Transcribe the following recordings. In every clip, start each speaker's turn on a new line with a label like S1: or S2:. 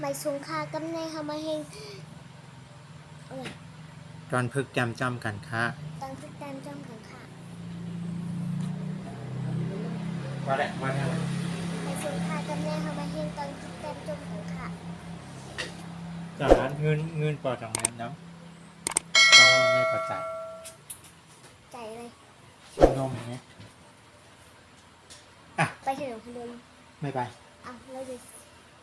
S1: ไม่สูงค่ากำเนิดเขามาเฮง
S2: ตอนพึกจำจำกันค่ะ
S1: ตอนพึกแต้มจ้องขังค่ะ
S2: ว่าแล้วว่าแล้ว
S1: ไม่สูงค่ากำเนิดเขามาเฮงตอนพึกแต้มจ้องขังค่ะ
S2: จากนั้นเงินปอดของนั้นเนาะก็ไม่พอใจ
S1: ใจเลย
S2: ชิมนมอย่างเงี้ยอ่ะ
S1: ไปถนนคนเดิน
S2: ไม่ไป
S1: เอาเราจะ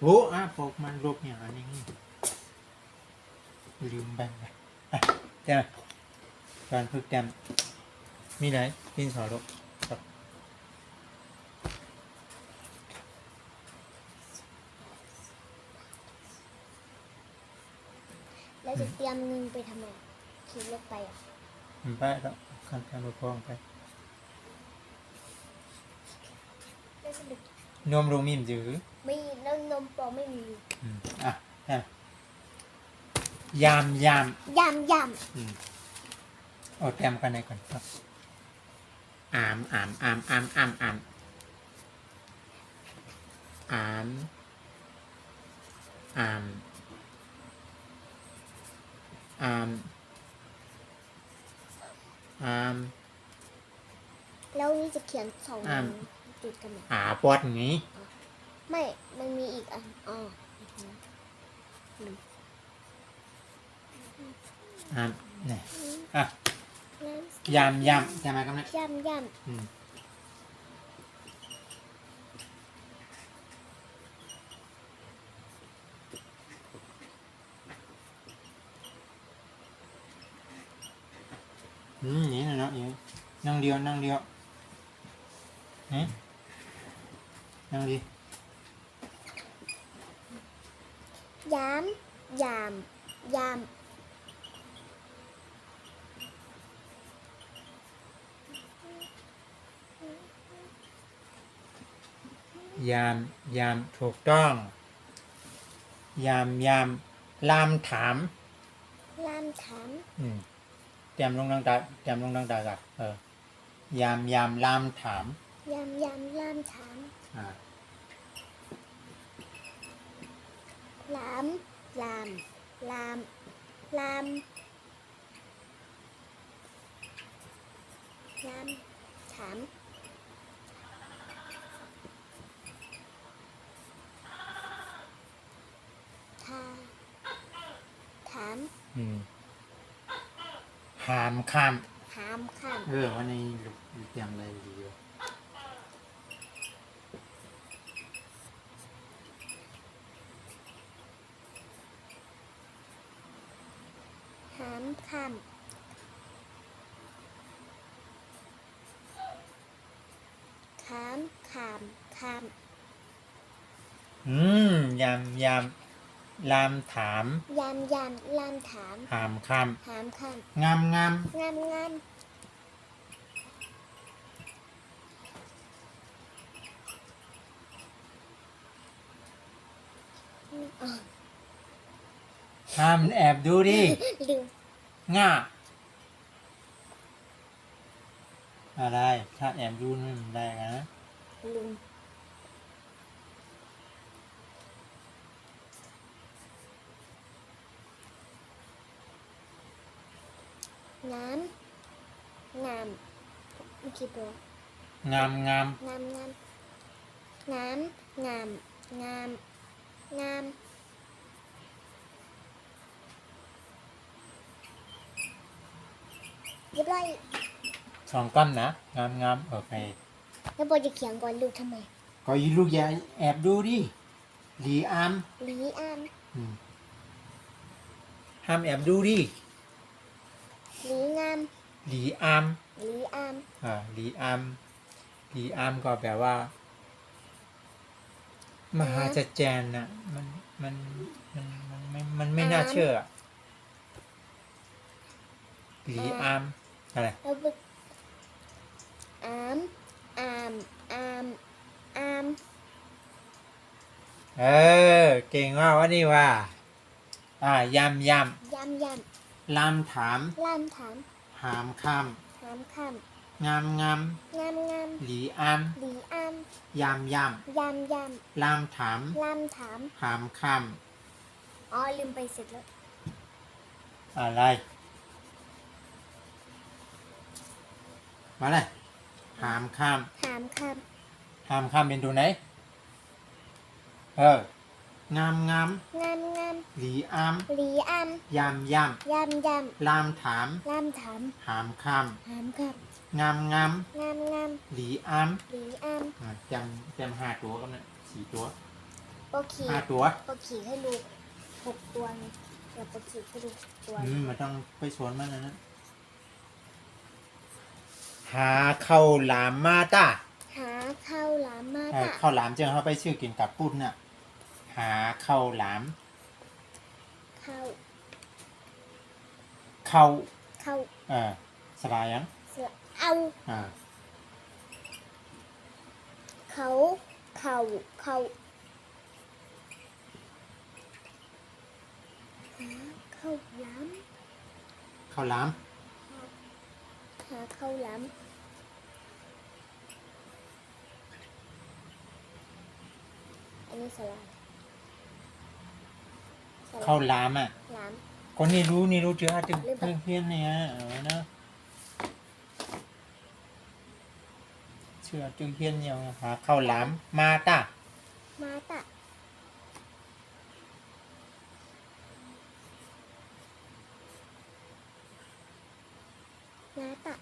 S2: โว้ปกมันลบอย่างนี้ลืมแบงไปใช่ไหมตอนพึกแต้มมีไหนดินสอลบครับ
S1: เราจะเตรียมเงินไปทำไมขี่รถไปอ่ะ
S2: มันไปแล้วขั้นการปกครองไป
S1: เราจะไป
S2: นมโรงมิมจือ
S1: ไม่แล้วนมปลอมไม่มี
S2: อ่ะยาม
S1: ยำ
S2: เอาแต้มกันไหนก่อนครับอามอามอามอามอามอามอามอามอามอาม
S1: แล้วนี่จะเขียนสองอันติดกันไหม
S2: ปอดอย่างนี้
S1: ไม่มันมีอีกอันอ๋อ
S2: เนี่ยอ่ะยำใช่ไหมครับเนี่ย
S1: ย
S2: นี่นะเนาะนั่งเดียวนี่นั่งดี
S1: ำยำ
S2: ยำถูกต้องยำลามถาม
S1: ลามถาม
S2: เตรียมลงดังตากันยำลามถาม
S1: ยำลามถามลามถามถาม
S2: หามข้าม
S1: หามข้าม
S2: วันนี้เตรียมอะไรดีวะ
S1: หามข้ามขาม
S2: ยำลามถาม
S1: ลามถาม
S2: หามข้าม งาม
S1: งาม
S2: ห้ามแอบดูดิ
S1: ลืม
S2: ง่าอะไรถ้าแอบดูนี่มันได้นะ
S1: ลืมงามเมื่อกี้บอก
S2: งาม
S1: เรียบร้อย
S2: สองก้อนนะงามโอเค
S1: แล้วบอยจะเขียนก่อนลูกทำไม
S2: ก็ยีลูกอย่าแอบดูดิหลีอาม
S1: หลีอาม
S2: ห้ามแอบดูดิ
S1: หลีงาม
S2: หลีอาม
S1: หลีอาม
S2: หลีอามก็แปลว่า มหาจัจแจนน่ะมันไม่น่าเชื่อหลีอามอะไร
S1: แล้วบึกอาม
S2: เก่งมากวะนี่ว่ายำลามถาม
S1: ลามถาม
S2: หามข้าม
S1: หามคำ
S2: งาม
S1: งาม
S2: หลีอาม
S1: หลีอาม
S2: ยำ
S1: ยำ
S2: ลามถาม
S1: ลามถาม
S2: หามข้าม
S1: อ๋อลืมไปเสร็จแล้ว
S2: อะไรมาเลยหามข้าม
S1: ถามค
S2: หามข้ามเป็นตัวไหนงามงาม
S1: ำงามงาม
S2: หลีอาม
S1: หลีอาม
S2: ยามยาม
S1: ยำย
S2: ลามถาม
S1: ำลำถาม
S2: หามข้าม
S1: ถามค
S2: งามงาม
S1: ำงามงาม
S2: หลีอาม
S1: หลีอาม
S2: จำห้าตัวกันนะสี่ตัว
S1: โปขี่
S2: ห้าตัว
S1: โปขี่ให้ลูก6 ตัวไงเดี๋ยวโปขี่ให้ลูก6 ตัว
S2: มันต้องไปสวนมันนะหาข้าวหลามมาตา
S1: หาข้าวหลามมา
S2: ข้า
S1: ตะ
S2: วหลามเจ้าเขาไปชื่อกินกับปุ้นน่ะหาข้าวหลาม
S1: ข้าว
S2: ข้าว
S1: ข้าว
S2: สบายยัง
S1: เสือเอา เขาเขาเขาหาข้าวหลาม
S2: ข้าวหลาม
S1: หาข้าวหลามอันนี้สลายสลาย
S2: ข้าวหลามอ่ะ
S1: หลาม
S2: คนนี้รู้เจอจึง
S1: หรือเปล่า
S2: เพี้ยนเนี่ยนะเชื่อจึงเพี้ยนเนี่ยหาข้าวหลามมาตา
S1: มาตะมาตะ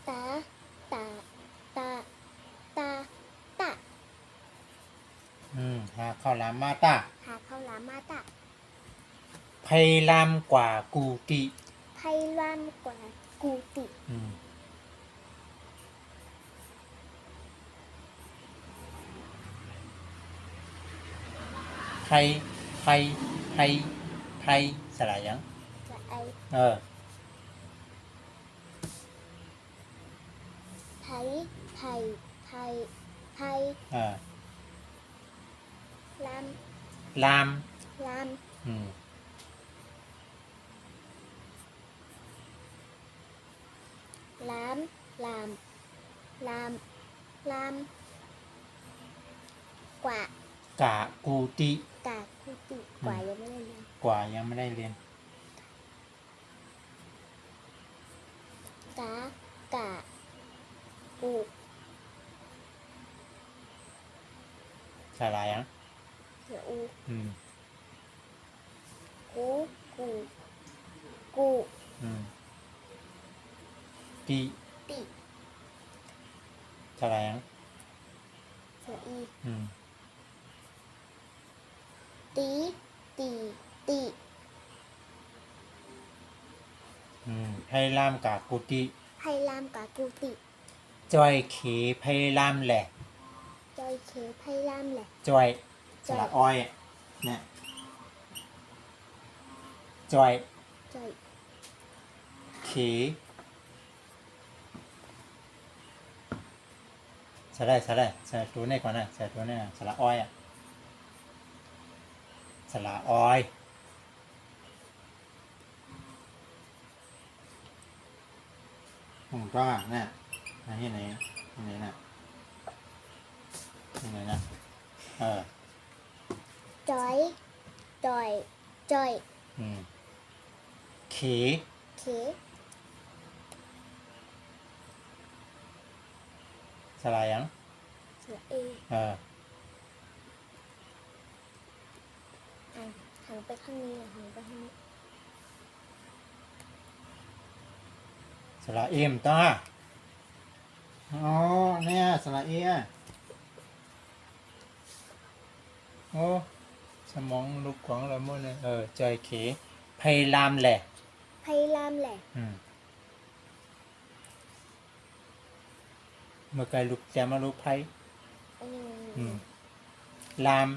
S1: ตาตาตาตาตะ
S2: หาข้าวหลามมาตา
S1: หาข้าวหลามมาตะ
S2: ไพลามกว่ากูติ
S1: ไพลามกว่ากูติ
S2: ไทยสลายยัง
S1: จะไอ ไทยไทยไทยไทย ลาม
S2: ลาม
S1: ลาม ลามลามลามลามกว่าก
S2: ะกูติ
S1: กากูติกว่ายังไม่ได้เรียน
S2: กว่ายังไม่ได้เรียน
S1: กากะกู
S2: สลายยัง
S1: เสืออู กูกูกู
S2: ติ
S1: ติ
S2: สลายยัง
S1: เสืออี ตีตีตี
S2: ให้ล่ามกะกูติ
S1: ไพลามกากูติ
S2: จอยเขให้ล่ามแหละ
S1: จอยเคไพลามแหละ
S2: จอยสละอ้อยเนี่ยจอย
S1: จอย
S2: เขใส่ตัวนี้ก่อนนะใส่ตัวนี้สละอ้อยสละอ้อยก็เนี่ยที่ไหนที่ไหนนะที่ไหนนะ
S1: จอยจอยจอย
S2: เข
S1: เค
S2: สลายยัง
S1: เสือเอ หันไปข้างนี้หันไปข้างนี้
S2: สละเอ็มต้าอ๋อเนี่ยสละเอโอ้สมองลุกของเราหมดเลยจอยเขไพลามแหละ
S1: ไพลามแหละ
S2: เมื่อไกลลุกแจมาลุกไพ
S1: อันนี้
S2: ลาม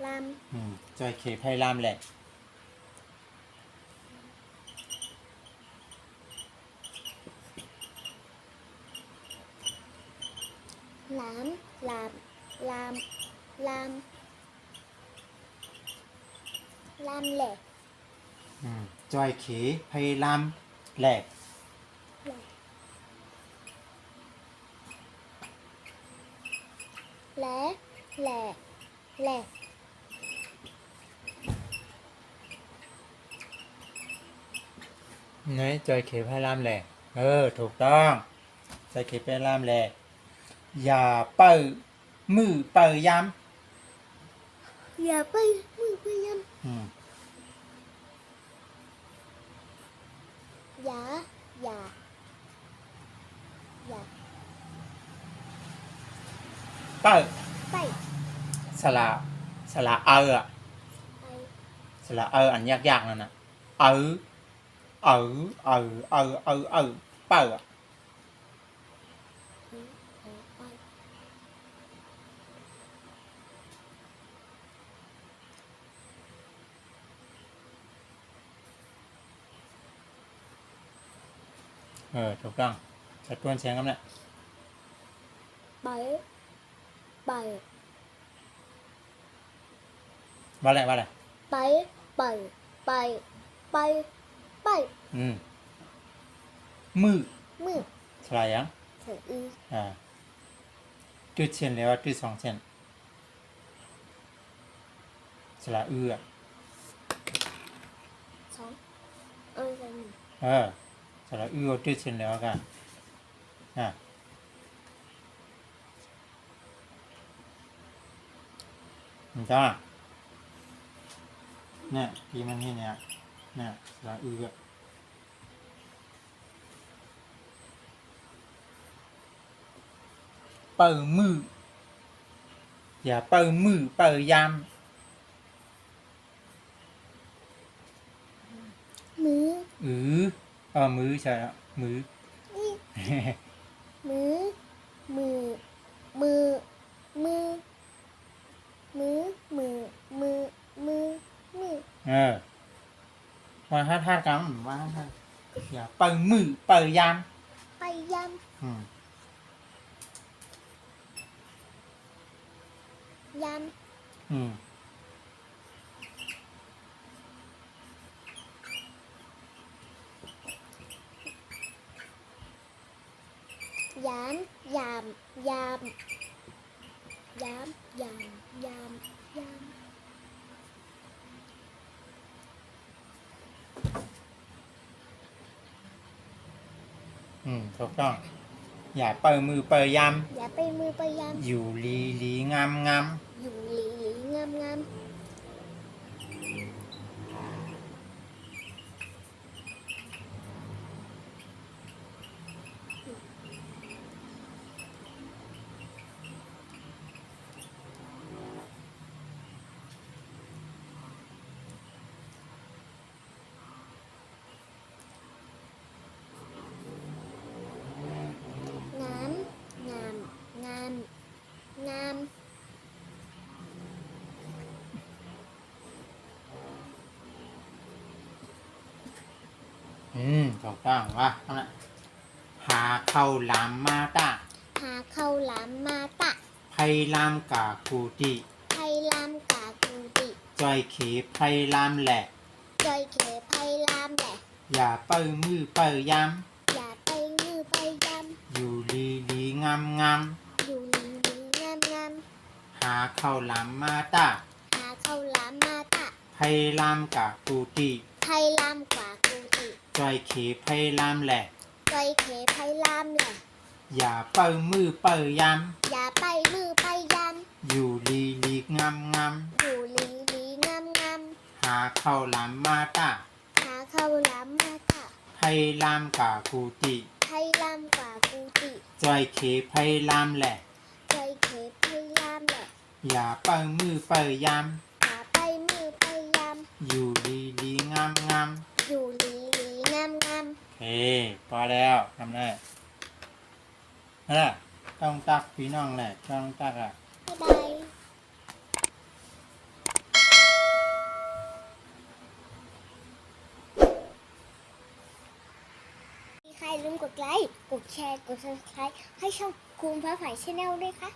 S1: ลาม
S2: จอยเขไพลามแหละ
S1: ลามลามลามลามลามแหละ
S2: จอยเขไพลามแหละ
S1: และ แหล่แหล่
S2: ไหนจอยเข็บให้ลามแหล่ถูกต้องจอยเข็บให้ลามแหล่อย่าเปิดมือเปิดย
S1: อย่าไปมือไปย
S2: ำ
S1: อย่าอย่าอย่า
S2: เปิด
S1: ไป
S2: สระอะ
S1: ไป
S2: สระอันยากๆนั่นน่ะเปิด
S1: ไป
S2: ถูกต้องชัดต้วนเสียงกันเนี่ย
S1: ไปไป
S2: ว่าอะไร
S1: ไปไปไปไปไป
S2: มือ
S1: มือ
S2: สระยัง
S1: เสืออือ
S2: จุดเช่นแล้วจุดสองเช่นสระอะ
S1: สองกัน
S2: สระจุดเช่นแล้วกันมันจ้าเนี่ยที่มันนี่เนี่ยสระเปิดมืออย่าเปิดมือเปิดยาม
S1: มือ
S2: มือใช่แล้วมือ
S1: มือมือมือมือมือมือมือมือมือ
S2: ว่าท่ากันว่าท่าอย่าเปิดมือเปิดยาม
S1: ไปยำยำ ยามยามยามยามยามยามยาม
S2: ถูกต้องอย่าเปิดมือเปิดยาม
S1: อย่าไปมือไปยาม
S2: อยู่ลีงาม
S1: อยู่หลีหลีงามงามงามงามงามงาม
S2: ถูกต้องว่าทำไมหาเข้าลามมาตา
S1: หาเข้าหลามมาตะ
S2: ไพลามกากูติ
S1: ไพลามกากูติ
S2: จอยเขไพลามแหละ
S1: จอยเขไพลามแหละ
S2: อย่าเปิดมือเปิดยาม
S1: อย่าไปมือไปยำ
S2: อยู่ลีงาม
S1: อยู่หลีหลีงามงาม
S2: หาเข้าลามมาตา
S1: หาเข้าหลามมาตะ
S2: ไพลามกากูติ
S1: ไพลามกว่ากูติ
S2: จอยเขไพลามแหละ
S1: จอยเขไพลามแหละ
S2: อย่าเปิดมือเปิดยาม
S1: อย่าไปมือไปย
S2: อยู่ลีงาม
S1: ำอยู่หลีหลีงามงาม
S2: หาเข้าลามมาตา
S1: หาเข้าหลามมาตะ
S2: ไพลามกากูติ
S1: ไพลามกว่ากูติ
S2: จอยเขไพลามแหละ
S1: จอยเขไพลามแหละ
S2: อย่าเปิดมือเปิดยาม
S1: อย่าไปมือไปย
S2: อยู่ลีงาม
S1: ำอยู่หลีหลีงามงาม
S2: พอแล้วทำได้นั่นแหละต้องตักพี่น้องแหละต้องตัก
S1: บ๊ายบายใครลืมกดไลค์ กดแชร์ กด subscribe ให้ช่องภูมิฟ้าใสชาแนลด้วยค่ะ